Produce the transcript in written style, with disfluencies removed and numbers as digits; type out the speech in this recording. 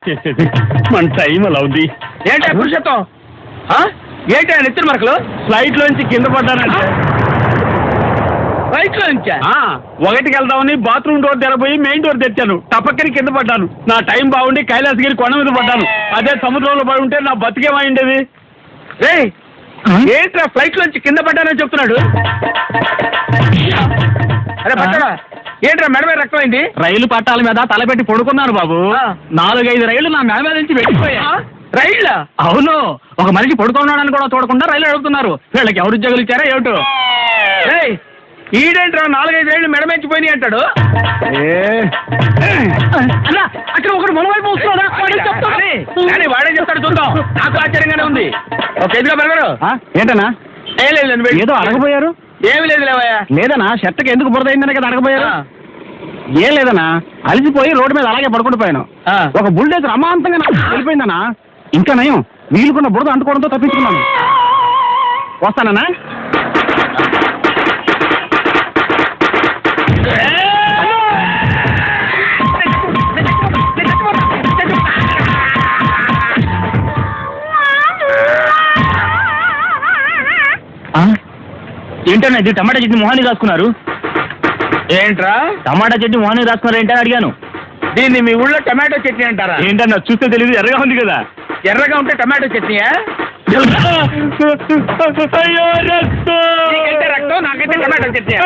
చేసేది మన టైం అలా ఉంది. ఏంటి పురుషత్వం? ఏంటి నెత్తిన మరకలు? ఫ్లైట్ లోంచి కింద పడ్డానంటే. ఫ్లైట్ లో నుంచా? ఒకటికి వెళ్దామని బాత్రూమ్ డోర్ తెరపోయి మెయిన్ డోర్ తెచ్చాను, టపక్కని కింద పడ్డాను. నా టైం బాగుండి కైలాసగిరి కొండ మీద పడ్డాను. అదే సముద్రంలో పడి ఉంటే నా బతికేమైండేది. ఏంట్రా ఫ్లైట్ లోంచి కింద పడ్డానని చెప్తున్నాడు? అరే పట్టడా, ఏంట్రా మెడ మీద రక్తమైంది? రైలు పట్టాల మీద తలపెట్టి పడుకున్నాను బాబు. 4-5 రైళ్లు నా మెడ మీద నుంచి వెళ్ళిపోయా. రైళ్ళ? అవును, ఒక మనిషి పడుకున్నాడని కూడా చూడకుండా రైలు అడుగుతున్నారు. వీళ్ళకి ఎవరు ఉద్యోగులు ఇచ్చారా ఏమిటో. ఈడేంట్రా 4-5 రైళ్లు మెడమెంచిపోయినాయి అంటాడు? అక్కడ ఒకరు మనవైపు వస్తున్నాడా? వాడే చెప్తాడు, చూద్దాం. నాకు ఆశ్చర్యంగానే ఉంది. ఒక ఎదుగా బెరగరు. ఏంటన్నా? ఏం లేదు, ఏదో అడగబోయారు. ఏమి లేదు లేవయ్యా. లేదన్నా, షర్ట్కి ఎందుకు బురదైందని కదా అడగబోయారు. ఏం లేదన్నా, అలిసిపోయి రోడ్డు మీద అలాగే పడుకుండిపోయాను. ఒక బుల్డేజర్ అమాంతంగా వెళ్ళిపోయిందన్నా. ఇంకా నయం, వీలుకున్న బురద అంటుకోవడంతో తప్పించుకున్నాను. వస్తానన్నా. ఏంటన్నా ఇది? టమాటా చట్నీ మొహాన్ని రాసుకున్నారు ఏంట్రా? టమాటా చట్నీ మొహాన్ని రాసుకున్నారు ఏంటని అడిగాను. దీన్ని మీ ఊళ్ళో టమాటో చట్నీ అంటారా? ఏంటన్నా చూస్తే తెలియదు, ఎర్రగా ఉంది కదా. ఎర్రగా ఉంటే టమాటో చట్నీయా? అయ్యో రక్తం, నాకైతే టమాటో చట్నీ.